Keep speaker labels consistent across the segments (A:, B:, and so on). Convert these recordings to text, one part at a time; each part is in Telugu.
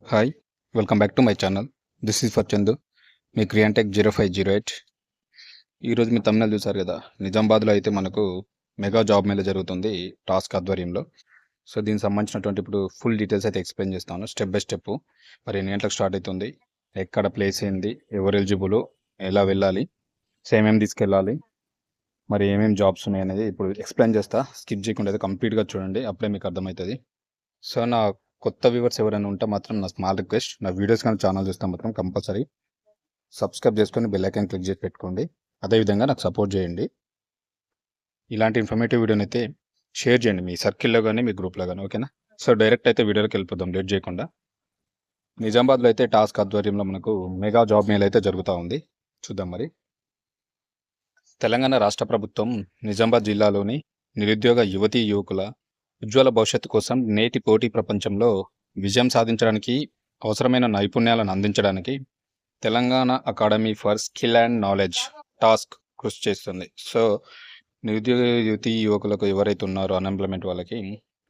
A: Hi! Welcome back to my channel. This is for Chandu. మీ క్రియాంటెక్ 0508. ఈరోజు మీ థంబ్‌నెయిల్ చూసారు కదా! నిజామాబాద్‌లో అయితే మనకు మెగా జాబ్ మేళా జరుగుతుంది టాస్క్ ఆధ్వర్యంలో. సో, దీనికి సంబంధించినటువంటి ఇప్పుడు ఫుల్ డీటెయిల్స్ అయితే ఎక్స్‌ప్లెయిన్ చేస్తాను స్టెప్ బై స్టెప్. మరి ఎన్ని గంటలకు స్టార్ట్ అవుతుంది? ఎక్కడ ప్లేస్ ఏంది? ఎవరు ఎలిజిబుల్? ఎలా వెళ్ళాలి? సో, ఏమేమి తీసుకెళ్ళాలి? మరి ఏమేమి జాబ్స్ ఉన్నాయనేది ఇప్పుడు ఎక్స్‌ప్లెయిన్ చేస్తా. స్కిప్ చేయకుండా అయితే కంప్లీట్‌గా చూడండి. అప్పుడే మీకు అర్థమవుతది. సో, నా కొత్త వ్యూవర్స్ ఎవరైనా ఉంటే మాత్రం నా స్మాల్ రిక్వెస్ట్, నా వీడియోస్ కానీ ఛానల్ చూస్తే మాత్రం కంపల్సరీ సబ్స్క్రైబ్ చేసుకొని బెల్ ఐకాన్ క్లిక్ చేసి పెట్టుకోండి. అదేవిధంగా నాకు సపోర్ట్ చేయండి. ఇలాంటి ఇన్ఫర్మేటివ్ వీడియోనైతే షేర్ చేయండి మీ సర్కిల్‌లో గానీ, మీ గ్రూప్‌లో గానీ. ఓకేనా? సో, డైరెక్ట్ అయితే వీడియోలోకి వెళ్ళిపోదాం లేట్ చేయకుండా. నిజామాబాద్‌లో అయితే టాస్క్ ఆధ్వర్యంలో మనకు మెగా జాబ్ మేళా అయితే జరుగుతా ఉంది. చూద్దాం మరి. తెలంగాణ రాష్ట్ర ప్రభుత్వం నిజామాబాద్ జిల్లాలోని నిరుద్యోగ యువతీ యువకుల ఉజ్వల భవిష్యత్తు కోసం నేటి పోటీ ప్రపంచంలో విజయం సాధించడానికి అవసరమైన నైపుణ్యాలను అందించడానికి Telangana academy for skill and knowledge task కృషి చేస్తుంది. సో, నిరుద్యోగ యువతీ యువకులకు ఎవరైతే ఉన్నారో అన్‌ఎంప్లాయ్‌మెంట్ వాళ్ళకి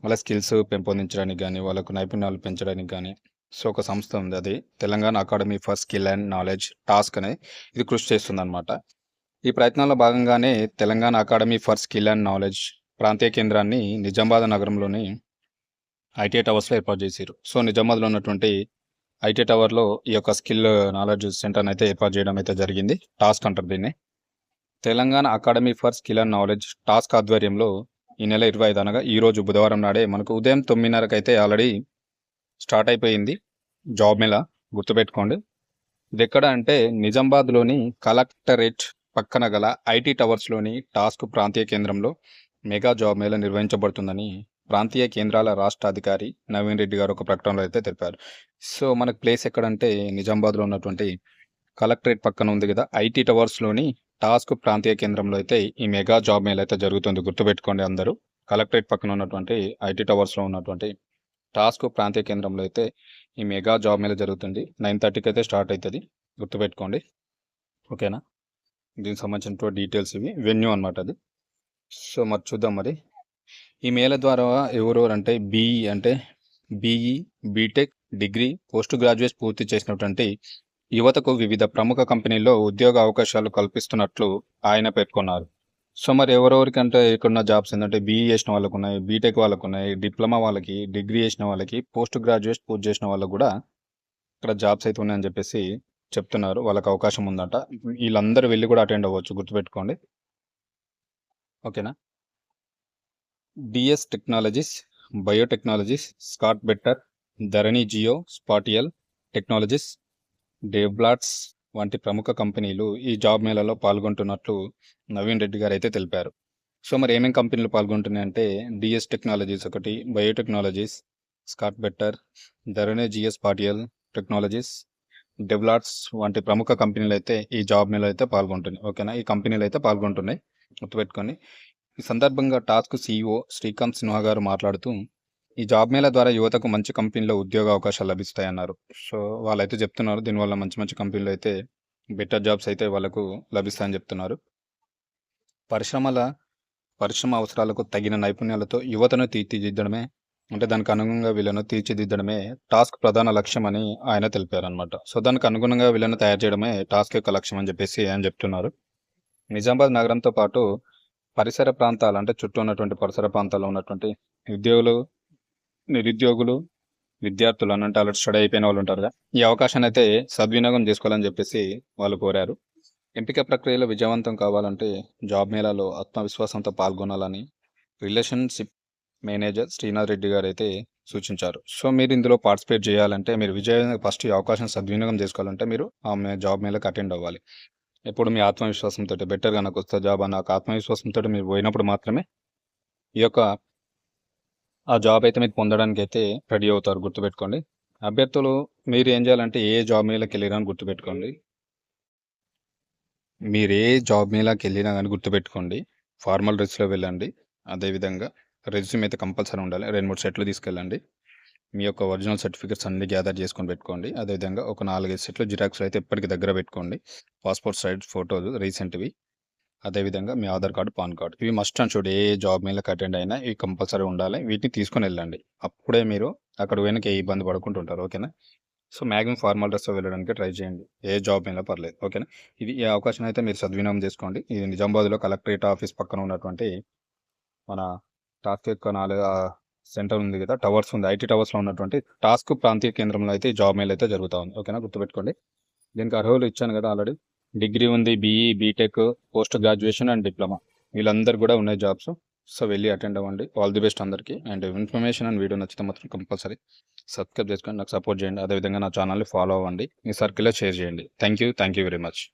A: వాళ్ళ స్కిల్స్ పెంపొందించడానికి గానీ, వాళ్ళకు నైపుణ్యాలు పెంచడానికి గానీ, సో, ఒక సంస్థ ఉంది. అది Telangana academy for skill and knowledge task అనేది ఇది కృషి చేస్తుందన్నమాట. ఈ ప్రయత్నాల్లో భాగంగానే Telangana academy for skill and knowledge ప్రాంతీయ కేంద్రాన్ని నిజామాబాద్ నగరంలోని ఐటీఐ టవర్స్‌లో ఏర్పాటు చేసిర్రు. సో, నిజామాబాద్‌లో ఉన్నటువంటి ఐటీ టవర్‌లో ఈ యొక్క స్కిల్ నాలెడ్జ్ సెంటర్‌ని అయితే ఏర్పాటు చేయడం అయితే జరిగింది. టాస్క్ అంటారు దీన్ని. Telangana academy for skill and knowledge task ఆధ్వర్యంలో ఈ నెల 25 అనగా ఈరోజు బుధవారం నాడే మనకు ఉదయం 9:30కి అయితే ఆల్రెడీ స్టార్ట్ అయిపోయింది జాబ్ మేళా. గుర్తుపెట్టుకోండి. ఇదెక్కడ అంటే నిజామాబాద్‌లోని కలెక్టరేట్ పక్కన గల ఐటీ టవర్స్‌లోని టాస్క్ ప్రాంతీయ కేంద్రంలో మెగా జాబ్ మేళా నిర్వహించబడుతుందని ప్రాంతీయ కేంద్రాల రాష్ట్ర అధికారి నవీన్ రెడ్డి గారు ఒక ప్రకటనలో అయితే తెలిపారు. సో, మనకు ప్లేస్ ఎక్కడంటే నిజామాబాద్‌లో ఉన్నటువంటి కలెక్టరేట్ పక్కన ఉంది కదా! ఐటీ టవర్స్‌లోని టాస్క్ ప్రాంతీయ కేంద్రంలో అయితే ఈ మెగా జాబ్ మేళా అయితే జరుగుతుంది. గుర్తుపెట్టుకోండి అందరూ. కలెక్టరేట్ పక్కన ఉన్నటువంటి ఐటీ టవర్స్‌లో ఉన్నటువంటి టాస్క్ ప్రాంతీయ కేంద్రంలో అయితే ఈ మెగా జాబ్ మేళా జరుగుతుంది. 9:30కి అయితే స్టార్ట్ అయితది. గుర్తుపెట్టుకోండి. ఓకేనా? దీనికి సంబంధించిన డీటెయిల్స్ ఇవి. వెన్యూ అనమాట అది. సో, మరి చూద్దాం మరి. ఈ మేళా ద్వారా ఎవరెవరంటే BE, BTech, degree, post graduate పూర్తి చేసినటువంటి యువతకు వివిధ ప్రముఖ కంపెనీల్లో ఉద్యోగ అవకాశాలు కల్పిస్తున్నట్లు ఆయన పేర్కొన్నారు. సో, మరి ఎవరెవరికంటే ఇక్కడున్న జాబ్స్ ఏందంటే బీఈ చేసిన వాళ్ళకున్నాయి, బీటెక్ వాళ్ళకున్నాయి, డిప్లొమా వాళ్ళకి, డిగ్రీ చేసిన వాళ్ళకి, పోస్ట్ గ్రాడ్యుయేట్ పూర్తి చేసిన వాళ్ళకి గూడా ఇక్కడ జాబ్స్ అయితే ఉన్నాయని చెప్పేసి చెప్తున్నారు. వాళ్ళకి అవకాశం ఉందంట. వీళ్ళందరూ వెళ్లి కూడా అటెండ్ అవ్వచ్చు. గుర్తుపెట్టుకోండి. ఓకేనా? DS technologies, biotechnologies, Scott better, ధరణి జియో స్పాటియల్ టెక్నాలజీస్, డేవ్లాట్స్ వంటి ప్రముఖ కంపెనీలు ఈ జాబ్ మేళాలో పాల్గొంటున్నట్లు నవీన్ రెడ్డి గారు అయితే తెలిపారు. సో, మరి ఏమేం కంపెనీలు పాల్గొంటున్నాయంటే డిఎస్ టెక్నాలజీస్ ఒకటి, బయోటెక్నాలజీస్, స్కాట్ బెట్టర్, ధరణి జియో స్పాటియల్ టెక్నాలజీస్, డెవ్లాట్స్ వంటి ప్రముఖ కంపెనీలు అయితే ఈ జాబ్ మేళా అయితే పాల్గొంటున్నాయి. ఓకేనా? ఈ కంపెనీలు అయితే పాల్గొంటున్నాయి. గుర్తుపెట్టుకోండి. ఈ సందర్భంగా టాస్క్ సీఈఓ శ్రీకాంత్ సిన్హా గారు మాట్లాడుతూ ఈ జాబ్ మేళా ద్వారా యువతకు మంచి కంపెనీలో ఉద్యోగ అవకాశాలు లభిస్తాయన్నారు. సో, వాళ్ళైతే చెప్తున్నారు దీనివల్ల మంచి మంచి కంపెనీలు అయితే బెటర్ జాబ్స్ అయితే వాళ్ళకు లభిస్తాయని చెప్తున్నారు. పరిశ్రమ అవసరాలకు తగిన నైపుణ్యాలతో యువతను తీర్చిదిద్దడమే అంటే దానికి అనుగుణంగా వీళ్ళను తీర్చిదిద్దడమే టాస్క్ ప్రధాన లక్ష్యం అని ఆయన తెలిపారనమాట. సో, దానికి అనుగుణంగా వీళ్ళని తయారు చేయడమే టాస్క్ యొక్క లక్ష్యం అని చెప్పేసి ఆయన చెప్తున్నారు. నిజామాబాద్ నగరంతో పాటు పరిసర ప్రాంతాలు అంటే చుట్టూ ఉన్నటువంటి పరిసర ప్రాంతాల్లో ఉన్నటువంటి ఉద్యోగులు, నిరుద్యోగులు, విద్యార్థులు అంటే ఆల్రెడీ స్టడీ అయిపోయిన వాళ్ళు ఉంటారు కదా! ఈ అవకాశాన్ని అయితే సద్వినియోగం చేసుకోవాలని చెప్పేసి వాళ్ళు కోరారు. ఎంపిక ప్రక్రియలో విజయవంతం కావాలంటే జాబ్ మేళాలో ఆత్మవిశ్వాసంతో పాల్గొనాలని రిలేషన్‌షిప్ మేనేజర్ శ్రీనాథ్ రెడ్డి గారైతే సూచించారు. సో, మీరు ఇందులో పార్టిసిపేట్ చేయాలంటే మీరు ఫస్ట్ ఈ అవకాశం సద్వినియోగం చేసుకోవాలంటే మీరు జాబ్ మేళాకి అటెండ్ అవ్వాలి. ఎప్పుడు మీ ఆత్మవిశ్వాసంతోటి బెటర్‌గా నాకొస్తది జాబ్ అని ఒక ఆత్మవిశ్వాసంతోటి మీరు పోయినప్పుడు మాత్రమే ఈ యొక్క ఆ జాబ్ అయితే మీరు పొందడానికైతే రెడీ అవుతారు. గుర్తుపెట్టుకోండి. అభ్యర్థులు మీరు ఏం చేయాలంటే ఏ జాబ్ మేళాకెళ్ళినా అని గుర్తుపెట్టుకోండి. మీరు ఏ జాబ్ మేళాకెళ్ళినా గాని గుర్తుపెట్టుకోండి. ఫార్మల్ డ్రెస్‌లో వెళ్ళండి. అదేవిధంగా రెజ్యూమ్ అయితే కంపల్సరీ ఉండాలి. 2, 3 సెట్లు తీసుకెళ్ళండి. మీ యొక్క ఒరిజినల్ సర్టిఫికేట్స్ అన్నీ గ్యాదర్ చేసుకొని పెట్టుకోండి. అదేవిధంగా ఒక 4, 5 సెట్లు జిరాక్స్‌లు అయితే ఎప్పటికి దగ్గర పెట్టుకోండి. పాస్‌పోర్ట్ సైజ్ ఫోటోలు రీసెంట్‌వి. అదేవిధంగా మీ ఆధార్ కార్డ్, పాన్ కార్డ్ ఇవి మస్ట్ అండ్ షుడ్ ఏ జాబ్ మేళాకి అటెండ్ అయినా ఇవి కంపల్సరీ ఉండాలి. వీటిని తీసుకొని వెళ్ళండి. అప్పుడే మీరు అక్కడ పోయినాక ఏ ఇబ్బంది పడకుండా ఉంటారు. ఓకేనా? సో మ్యాక్సిమం ఫార్మల్ డ్రెస్‌లో వెళ్ళడానికి ట్రై చేయండి. ఏ జాబ్ అయినా పర్లేదు. ఓకేనా? ఈ అవకాశం అయితే మీరు సద్వినియోగం చేసుకోండి. ఇది నిజామాబాద్‌లో కలెక్టరేట్ ఆఫీస్ పక్కన ఉన్నటువంటి మన టాస్క్ యొక్క సెంటర్ ఉంది కదా! టవర్స్ ఉంది. ఐటీ టవర్స్‌లో ఉన్నటువంటి టాస్క్ ప్రాంతీయ కేంద్రంలో అయితే ఈ జాబ్ మేల్ అయితే జరుగుతా ఉంది. ఓకేనా? గుర్తుపెట్టుకోండి. దీనికి అర్హులు ఇచ్చాను కదా ఆల్రెడీ. డిగ్రీ ఉంది, BE, BTech, post graduation and diploma వీళ్ళందరికీ కూడా ఉన్నాయి జాబ్స్. సో వెళ్ళి అటెండ్ అవ్వండి. ఆల్ ది బెస్ట్ అందరికీ. అండ్ ఇన్ఫర్మేషన్ అండ్ వీడియో నచ్చితే మాత్రం కంపల్సరీ సబ్స్క్రైబ్ చేసుకొని నాకు సపోర్ట్ చేయండి. అదేవిధంగా నా ఛానల్ని ఫాలో అవ్వండి. మీ సర్కిల్‌లో షేర్ చేయండి. Thank you very much.